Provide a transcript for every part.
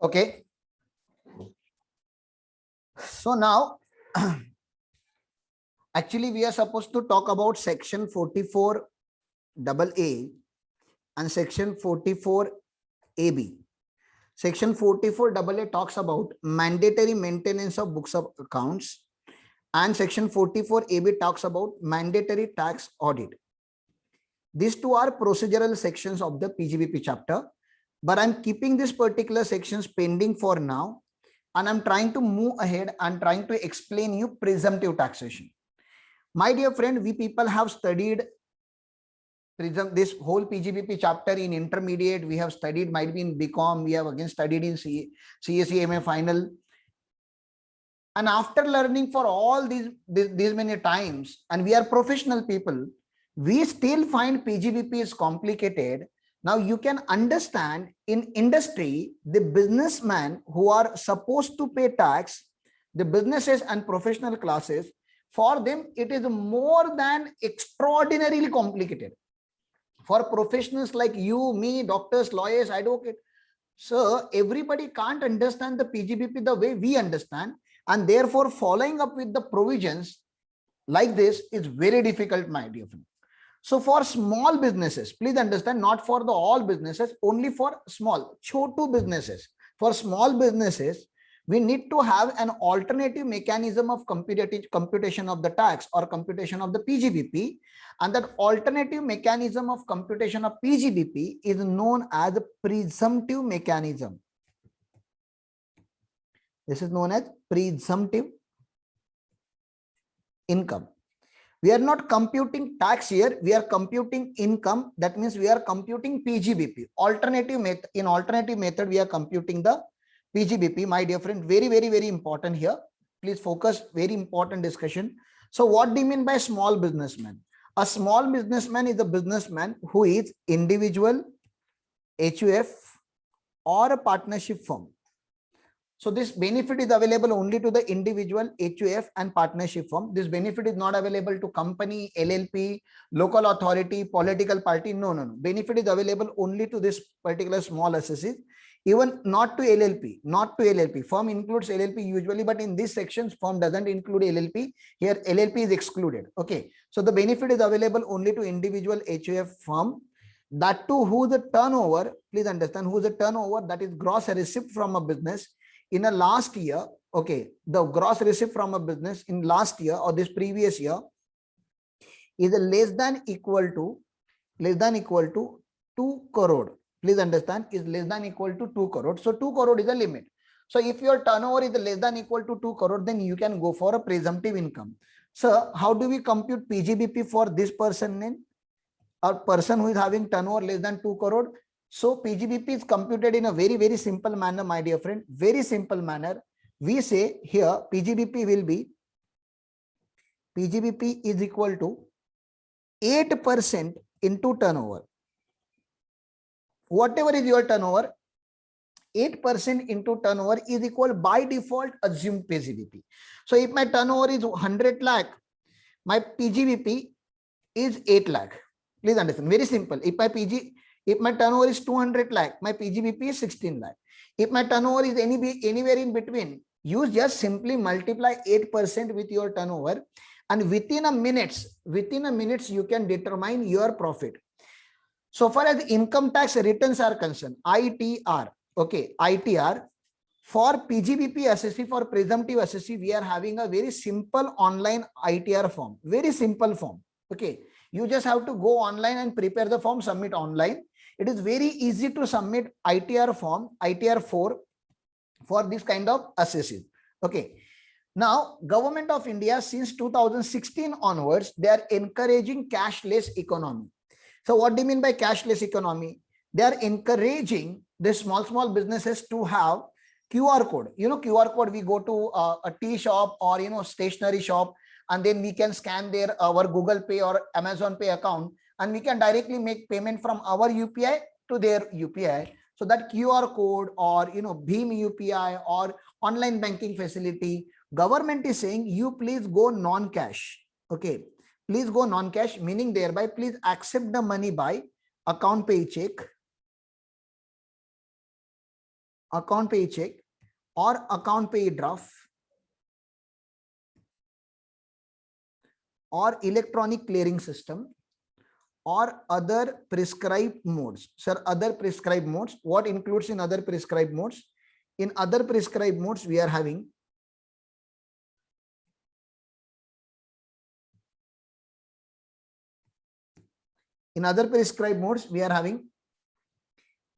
Okay. So now, actually, we are supposed to talk about section 44 double A and section 44 AB. Section 44 double A talks about mandatory maintenance of books of accounts, and section 44 AB talks about mandatory tax audit. These two are procedural sections of the PGBP chapter, but I'm keeping these particular sections pending for now, and I'm trying to move ahead and trying to explain you presumptive taxation. My dear friend, we people have studied this whole PGBP chapter in intermediate. We have studied, might be in BCom, we have again studied in CSE MA final. And after learning for all these many times, and we are professional people, we still find PGBP is complicated. Now you can understand in industry, the businessmen who are supposed to pay tax, the businesses and professional classes, for them it is more than extraordinarily complicated. For professionals like you, me, doctors, lawyers, advocates, so everybody can't understand the PGBP the way we understand, and therefore following up with the provisions like this is very difficult, my dear friend. So for small businesses, please understand, not for the all businesses, only for small, chotu businesses. For small businesses, we need to have an alternative mechanism of computation of the tax or computation of the PGBP, and that alternative mechanism of computation of PGBP is known as a presumptive mechanism. This is known as presumptive income. We are not computing tax here, we are computing income. That means we are computing PGBP. In alternative method, we are computing the PGBP, my dear friend. Very important here. Please focus, very important discussion. So what do you mean by small businessman? A small businessman is a businessman who is individual, HUF, or a partnership firm. So this benefit is available only to the individual, HUF, and partnership firm. This benefit is not available to company, LLP, local authority, political party. No. Benefit is available only to this particular small associate, even not to LLP, not to LLP. Firm includes LLP usually, but in this section, firm doesn't include LLP. Here, LLP is excluded. Okay. So the benefit is available only to individual, HUF, firm. That too, who the turnover, please understand, who the turnover, that is gross receipt from a business in a last year. Okay, the gross receipt from a business in last year or this previous year is less than equal to 2 crore. Please understand, is less than equal to 2 crore. So 2 crore is a limit. So if your turnover is less than equal to 2 crore, then you can go for a presumptive income. So how do we compute PGBP for this person then? A person who is having turnover less than 2 crore. So PGBP is computed in a very simple manner, my dear friend. Very simple manner. We say here PGBP will be, PGBP is equal to 8% into turnover. Whatever is your turnover, 8% into turnover is equal by default assumed PGBP. So if my turnover is 100 lakh, my PGBP is 8 lakh. Please understand, very simple. If my turnover is 200 lakh, my PGBP is 16 lakh. If my turnover is anywhere in between, you just simply multiply 8% with your turnover, and within a minutes, you can determine your profit. So far as income tax returns are concerned, ITR, okay, ITR, for PGBP assessee, for presumptive assessee, we are having a very simple online ITR form, very simple form. Okay, you just have to go online and prepare the form, submit online. It is very easy to submit ITR form, ITR 4 for this kind of assessing. Okay. Now, Government of India since 2016 onwards, they are encouraging cashless economy. So what do you mean by cashless economy? They are encouraging the small businesses to have QR code. You know, QR code, we go to a tea shop or, stationery shop, and then we can scan our Google Pay or Amazon Pay account, and we can directly make payment from our UPI to their UPI. So that QR code or, Bheem UPI or online banking facility, government is saying you please go non-cash. Okay, please go non-cash, meaning thereby please accept the money by account pay check, account pay check or account pay draft or electronic clearing system or other prescribed modes. Sir, other prescribed modes, what includes in other prescribed modes? In other prescribed modes, we are having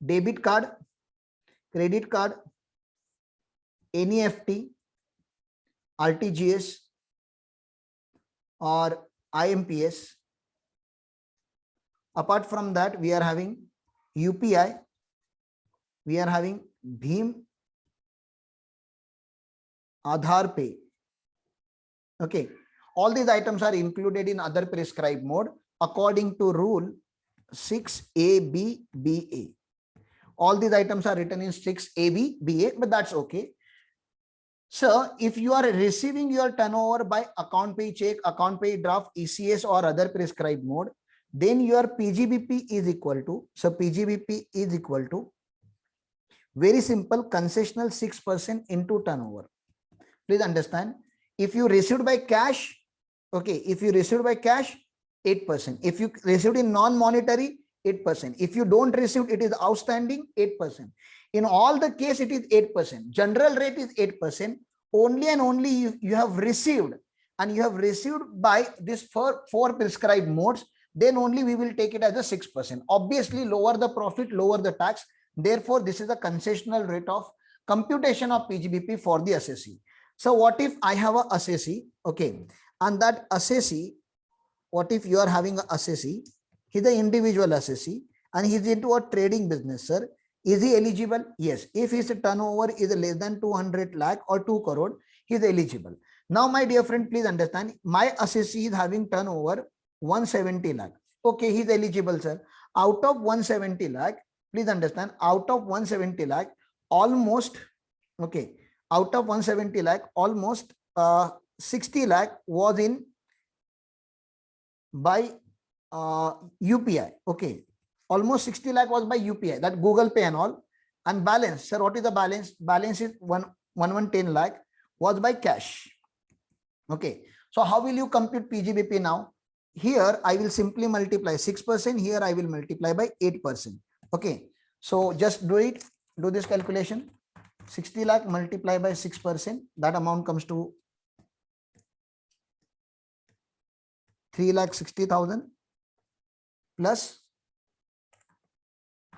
debit card, credit card, NEFT, RTGS or IMPS. Apart from that, we are having UPI, we are having Bheem, Aadhaar Pay. Okay, all these items are included in other prescribed mode according to rule 6ABBA. All these items are written in 6ABBA, but that's okay. So if you are receiving your turnover by account pay check, account pay draft, ECS or other prescribed mode, then your PGBP is equal to, so PGBP is equal to, very simple, concessional 6% into turnover. Please understand, if you received by cash, okay, if you received by cash, 8%. If you received in non-monetary, 8%. If you don't receive, it is outstanding, 8%. In all the case, it is 8%. General rate is 8%. Only and only you have received, and you have received by this four prescribed modes, then only we will take it as a 6%. Obviously, lower the profit, lower the tax. Therefore, this is a concessional rate of computation of PGBP for the assessee. So what if I have a assessee, okay, and that assessee, what if you are having a assessee, he's an individual assessee and he's into a trading business, sir. Is he eligible? Yes. If his turnover is less than 200 lakh or 2 crore, he is eligible. Now, my dear friend, please understand, my assessee is having turnover 170 lakh. Okay, he is eligible, sir. Out of 170 lakh, please understand, out of 170 lakh, almost, okay, out of 170 lakh, almost 60 lakh was in by UPI. Okay, almost 60 lakh was by UPI, that Google Pay and all. And balance, sir, what is the balance? Balance is 110 lakh was by cash. Okay, so how will you compute PGBP now? Here I will simply multiply 6%. Here I will multiply by 8%. Okay, so just do this calculation. 60 lakh multiply by 6%. That amount comes to 3,60,000 plus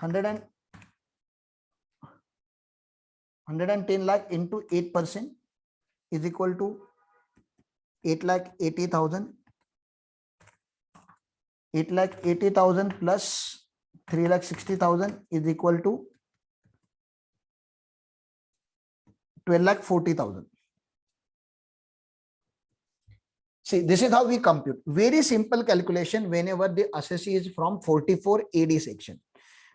110 lakh into 8% is equal to 8,80,000. 8,80,000 plus 3,60,000 is equal to 12,40,000. See, this is how we compute. Very simple calculation whenever the assessee is from 44 AD section.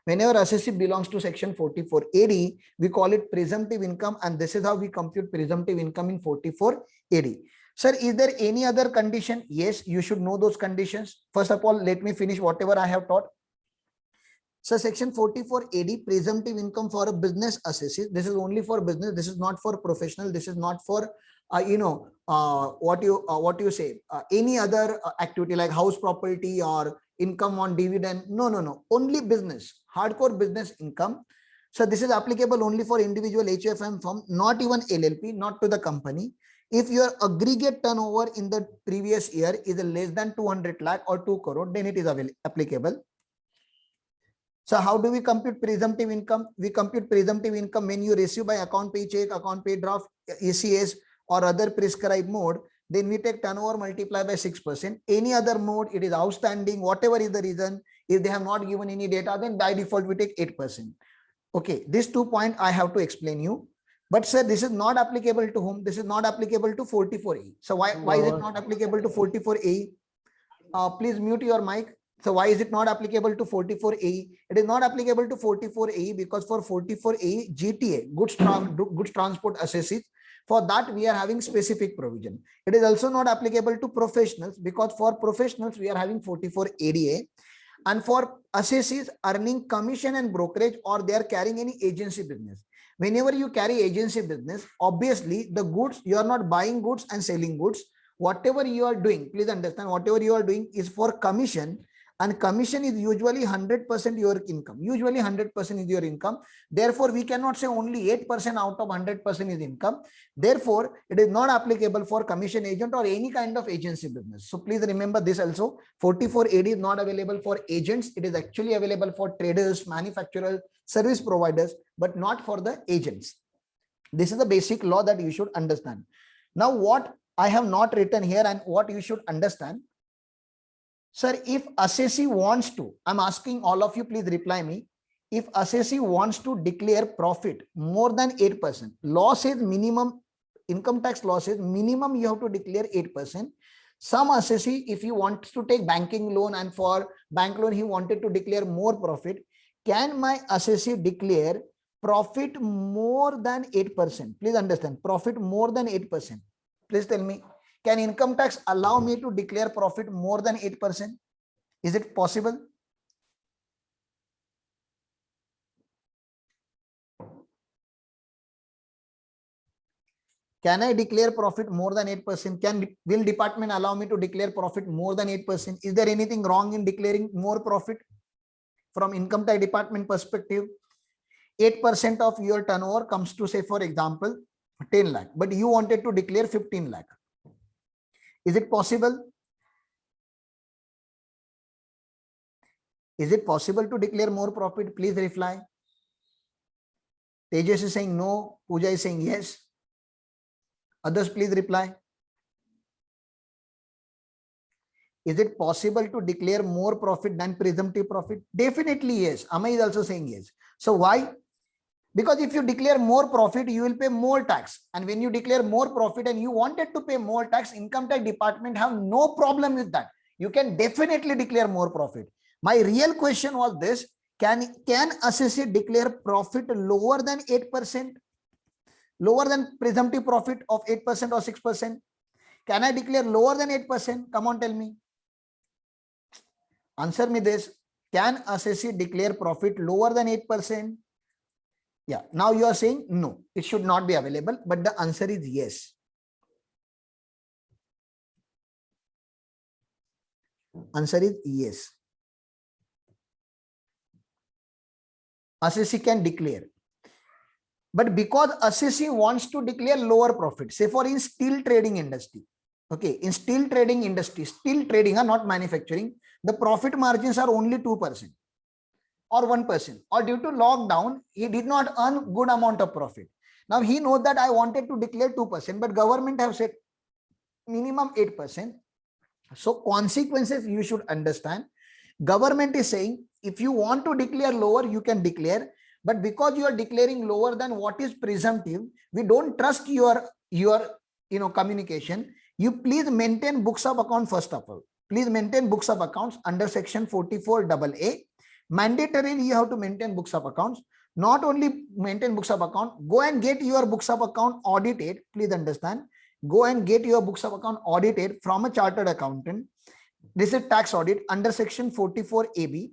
Whenever assessee belongs to section 44 AD, we call it presumptive income, and this is how we compute presumptive income in 44 AD. Sir, is there any other condition? Yes, you should know those conditions. First of all, let me finish whatever I have taught. So section 44 AD, presumptive income for a business assessee. This is only for business. This is not for professional. This is not for what you say, any other activity like house property or income on dividend. No. Only business, hardcore business income. So this is applicable only for individual HFM firm, not even LLP, not to the company. If your aggregate turnover in the previous year is less than 200 lakh or 2 crore, then it is applicable. So how do we compute presumptive income? We compute presumptive income when you receive by account pay check, account pay draft, ECS or other prescribed mode. Then we take turnover multiply by 6%. Any other mode, it is outstanding, whatever is the reason. If they have not given any data, then by default we take 8%. Okay, this 2 point I have to explain you. But sir, this is not applicable to whom? This is not applicable to 44A. So why is it not applicable to 44A? Please mute your mic. So why is it not applicable to 44A? It is not applicable to 44A because for 44A GTA, goods transport assessees, for that we are having specific provision. It is also not applicable to professionals because for professionals we are having 44 ADA, and for assessees earning commission and brokerage or they are carrying any agency business, Whenever you carry agency business, obviously the goods, you are not buying goods and selling goods. Whatever you are doing, please understand, whatever you are doing is for commission, and commission is usually 100% your income. Usually 100% is your income. Therefore, we cannot say only 8% out of 100% is income. Therefore, it is not applicable for commission agent or any kind of agency business. So please remember this also. 44AD is not available for agents. It is actually available for traders, manufacturers, service providers, but not for the agents. This is the basic law that you should understand. Now, what I have not written here and what you should understand. Sir, if assessee wants to, I'm asking all of you, please reply me. If assessee wants to declare profit more than 8%, law says minimum, income tax law says minimum you have to declare 8%. Some assessee, if he wants to take banking loan and for bank loan, he wanted to declare more profit, can my assessee declare profit more than 8%? Please understand, profit more than 8%. Please tell me, can income tax allow me to declare profit more than 8%? Is it possible? Can I declare profit more than 8%? Will department allow me to declare profit more than 8%? Is there anything wrong in declaring more profit from income tax department perspective? 8% of your turnover comes to, say, for example, 10 lakh, but you wanted to declare 15 lakh. Is it possible? Is it possible to declare more profit? Please reply. Tejas is saying no. Pooja is saying yes. Others, please reply. Is it possible to declare more profit than presumptive profit? Definitely yes. Amay is also saying yes. So why? Because if you declare more profit, you will pay more tax. And when you declare more profit and you wanted to pay more tax, income tax department have no problem with that. You can definitely declare more profit. My real question was this: can assessee declare profit lower than 8%? Lower than presumptive profit of 8% or 6%? Can I declare lower than 8%? Come on, tell me. Answer me this. Can assessee declare profit lower than 8%? Yeah, now you are saying no, it should not be available, but the answer is yes. Answer is yes. Assessee can declare. But because assessee wants to declare lower profit, say for in steel trading industry, okay, in steel trading industry, steel trading are not manufacturing, the profit margins are only 2% or 1%, or due to lockdown, he did not earn good amount of profit. Now he knows that I wanted to declare 2%, but government have said minimum 8%. So consequences you should understand. Government is saying, if you want to declare lower, you can declare. But because you are declaring lower than what is presumptive, we don't trust your communication. You please maintain books of account first of all. Please maintain books of accounts under section 44AA. Mandatorily, you have to maintain books of accounts. Not only maintain books of account, go and get your books of account audited. Please understand. Go and get your books of account audited from a chartered accountant. This is tax audit under section 44AB.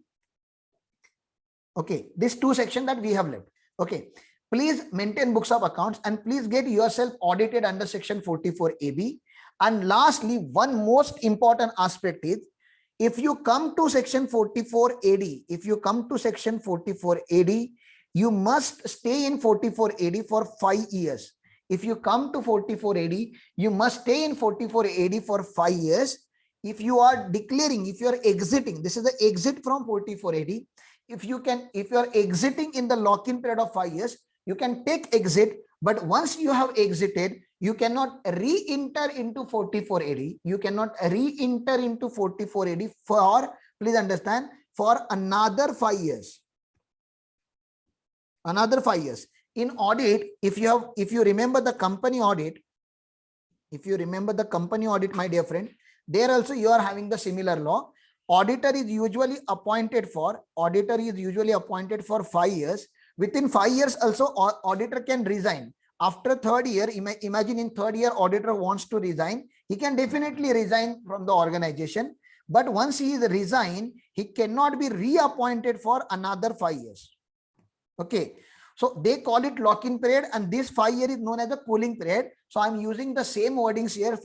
Okay, this two section that we have left. Okay, please maintain books of accounts and please get yourself audited under section 44AB. And lastly, one most important aspect is, if you come to section 44AD, you must stay in 44AD for 5 years. If you come to 44AD, you must stay in 44AD for 5 years. If you are declaring, if you are exiting, this is the exit from 44AD. If you are exiting in the lock-in period of 5 years, you can take exit. But once you have exited, you cannot re-enter into 44AD. You cannot re-enter into 44AD for, please understand, for another 5 years. Another 5 years. In audit, if you remember the company audit, my dear friend, there also you are having the similar law. Auditor is usually appointed for 5 years. Within 5 years also, auditor can resign. After 3rd year, imagine in 3rd year, auditor wants to resign. He can definitely resign from the organization. But once he is resigned, he cannot be reappointed for another 5 years. Okay. So they call it lock-in period, and this 5 year is known as the cooling period. So I'm using the same wordings here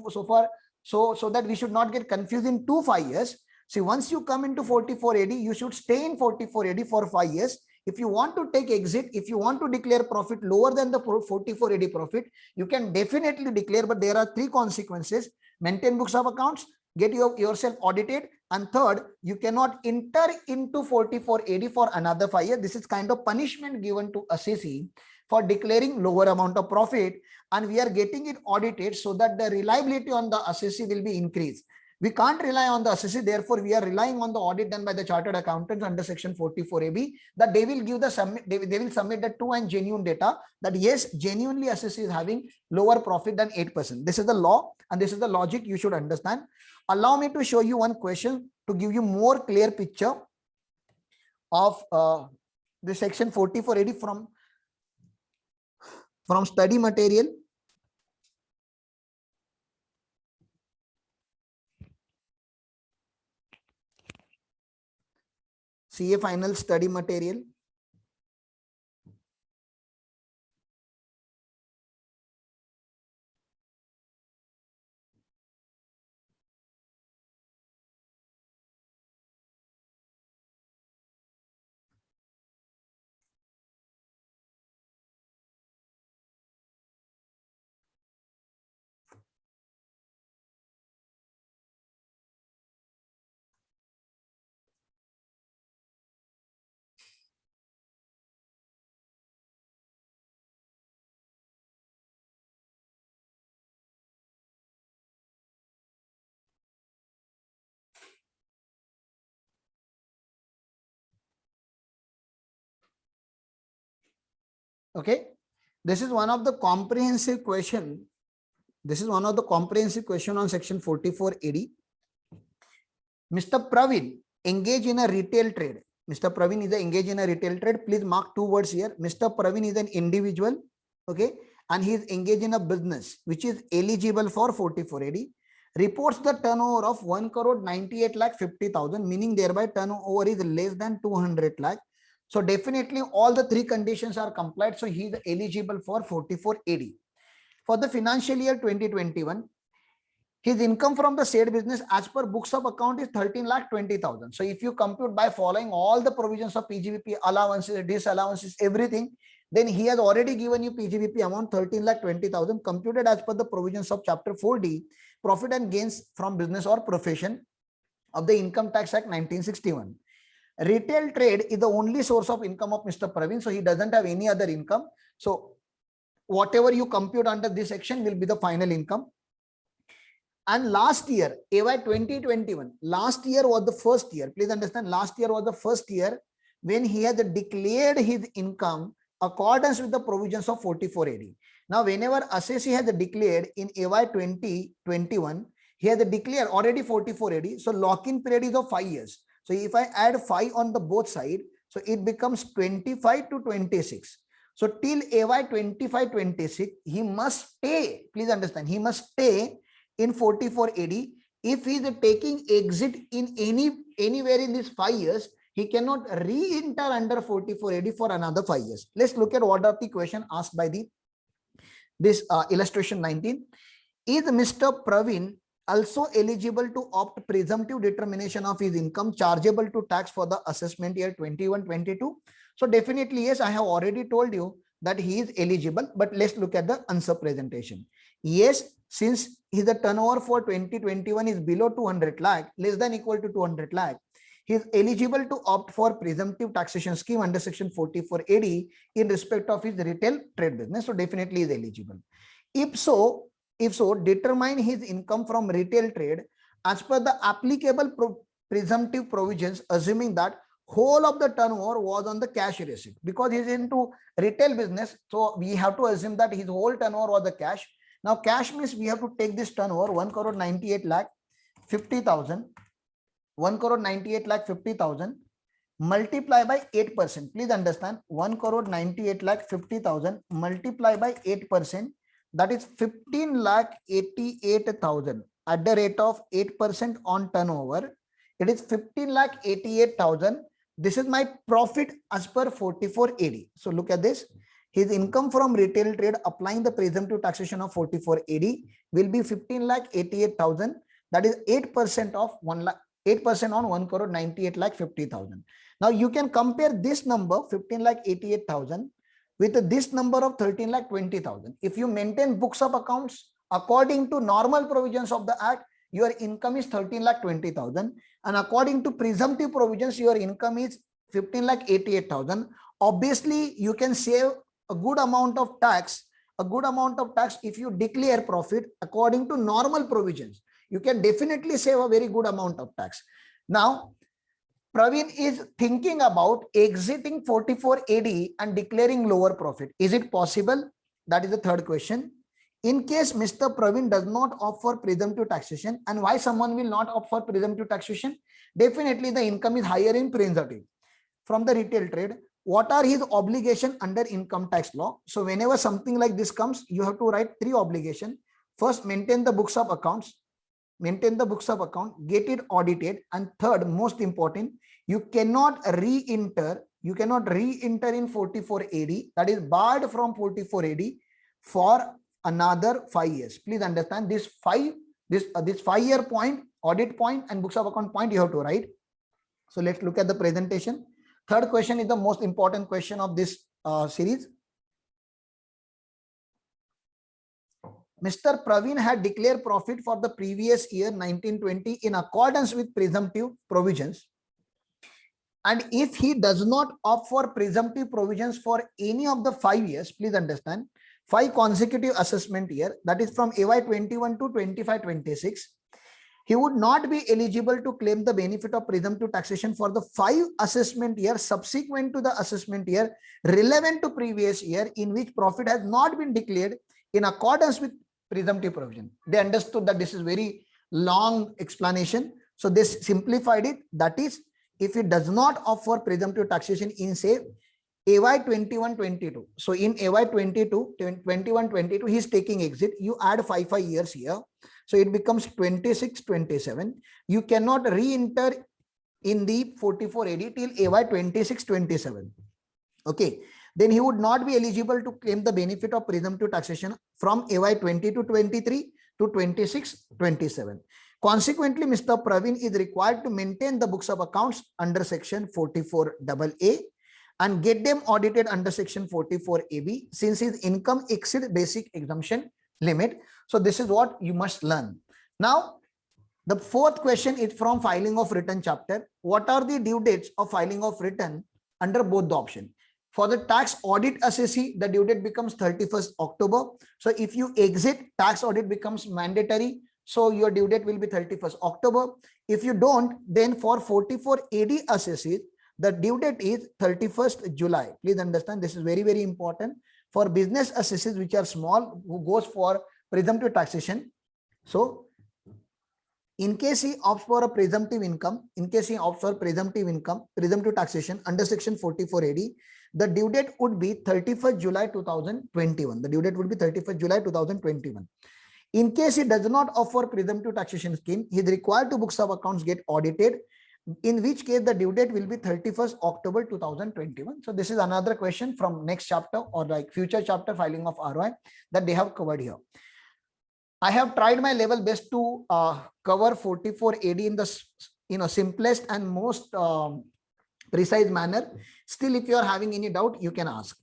so that we should not get confused in 5 years. See, once you come into 44 AD, you should stay in 44 AD for 5 years. If you want to take exit, if you want to declare profit lower than the 44 AD profit, you can definitely declare, but there are 3 consequences: maintain books of accounts, get yourself audited, and third, you cannot enter into 44 AD for another 5 years. This is kind of punishment given to assessee for declaring lower amount of profit, and we are getting it audited so that the reliability on the assessee will be increased. We can't rely on the assessee, therefore we are relying on the audit done by the chartered accountants under section 44AB, that they will give the submit, they will submit the true and genuine data that yes, genuinely assessee is having lower profit than 8%. This is the law and this is the logic you should understand. Allow me to show you one question to give you more clear picture of the section 44AD from study material. CA final study material. Okay, this is one of the comprehensive question. This is one of the comprehensive question on section 44AD. Mr. Praveen engage in a retail trade. Mr. Praveen is engaged in a retail trade. Please mark 2 words here. Mr. Praveen is an individual, okay, and he is engaged in a business which is eligible for 44AD. Reports the turnover of 1 crore 98 lakh 50,000, meaning thereby turnover is less than 200 lakh. So definitely all the 3 conditions are complied. So he is eligible for 44AD. For the financial year 2021, his income from the said business as per books of account is 13 lakh 20,000. So if you compute by following all the provisions of PGBP, allowances, disallowances, everything, then he has already given you PGBP amount 13 lakh 20,000 computed as per the provisions of chapter 4D, profit and gains from business or profession of the Income Tax Act 1961. Retail trade is the only source of income of Mr. Praveen. So he doesn't have any other income. So whatever you compute under this section will be the final income. And last year, AY 2021, last year was the first year. Please understand, last year was the first year when he had declared his income accordance with the provisions of 44AD. Now, whenever assessee has declared in AY 2021, he has declared already 44AD. So lock-in period is of 5 years. So if I add 5 on the both side, so it becomes 25 to 26. So till AY 25-26, he must stay. Please understand, he must stay in 44AD. If he is taking exit in anywhere in these 5 years, he cannot re-enter under 44AD for another 5 years. Let's look at what are the question asked by this illustration 19. Is Mr. Praveen also eligible to opt presumptive determination of his income chargeable to tax for the assessment year 21-22? So definitely yes, I have already told you that he is eligible, but let's look at the answer presentation. Yes, since his turnover for 2021 is below 200 lakh, less than equal to 200 lakh, he is eligible to opt for presumptive taxation scheme under section 44AD in respect of his retail trade business. So definitely is eligible. If so, determine his income from retail trade as per the applicable presumptive provisions, assuming that whole of the turnover was on the cash receipt, because he's into retail business. So we have to assume that his whole turnover was the cash. Now cash means we have to take this turnover 1 crore 98 lakh 50,000, 1 crore 98 lakh 50,000 multiply by 8%. Please understand, 1 crore 98 lakh 50,000 multiply by 8%, that is 15 lakh 88,000 at the rate of 8% on turnover. It is 15 lakh 88,000 This is my profit as per 44 AD. So look at this. His income from retail trade applying the presumptive taxation of 44 AD will be 15,88,000. That is 8% of 1 lakh, 8% on 1 crore 98 lakh 50,000. Now you can compare this number 15,88,000 with this number of 13,20,000. If you maintain books of accounts according to normal provisions of the act, your income is 13,20,000, and according to presumptive provisions, your income is 15,88,000. Obviously, you can save a good amount of tax. If you declare profit according to normal provisions, you can definitely save a very good amount of tax. Now, Praveen is thinking about exiting 44 AD and declaring lower profit. Is it possible? That is the third question. In case Mr. Praveen does not opt for presumptive taxation, and why someone will not opt for presumptive taxation? Definitely the income is higher in presumptive from the retail trade. What are his obligations under income tax law? So whenever something like this comes, you have to write 3 obligations. First, maintain the books of accounts, get it audited, and third, most important, you cannot re-enter in 44 AD, that is barred from 44 AD for another 5 years. Please understand this 5-year point, audit point, and books of account point you have to write. So let's look at the presentation. Third question is the most important question of this series. Mr. Praveen had declared profit for the previous year 1920 in accordance with presumptive provisions. And if he does not opt for presumptive provisions for any of the 5 years, please understand, 5 consecutive assessment year, that is from AY 21 to 25-26, he would not be eligible to claim the benefit of presumptive taxation for the 5 assessment years subsequent to the assessment year relevant to previous year in which profit has not been declared in accordance with presumptive provision. They understood that this is very long explanation, so they simplified it. That is, if he does not opt for presumptive taxation in, say, AY 21-22. So in AY 21-22, he is taking exit. You add 5 years here. So it becomes 26-27. You cannot re-enter in the 44 AD till AY 26-27. Okay. Then he would not be eligible to claim the benefit of presumptive taxation from AY 22-23 to 26-27. Consequently, Mr. Praveen is required to maintain the books of accounts under section 44AA and get them audited under section 44AB since his income exceeds basic exemption limit. So this is what you must learn. Now, the fourth question is from filing of return chapter. What are the due dates of filing of return under both the option? For the tax audit assessee, the due date becomes 31st October. So if you exit, tax audit becomes mandatory. So your due date will be 31st October. If you don't, then for 44 AD assessees, the due date is 31st July. Please understand, this is very, very important for business assessees which are small, who goes for presumptive taxation. So in case he opts for a presumptive income, presumptive taxation under section 44 AD, the due date would be 31st July 2021. The due date would be 31st July 2021. In case he does not offer presumptive taxation scheme, he is required to books of accounts get audited, in which case the due date will be 31st October 2021. So this is another question from next chapter or like future chapter filing of ROI that they have covered here. I have tried my level best to cover 44 AD in the simplest and most precise manner. Still, if you are having any doubt, you can ask.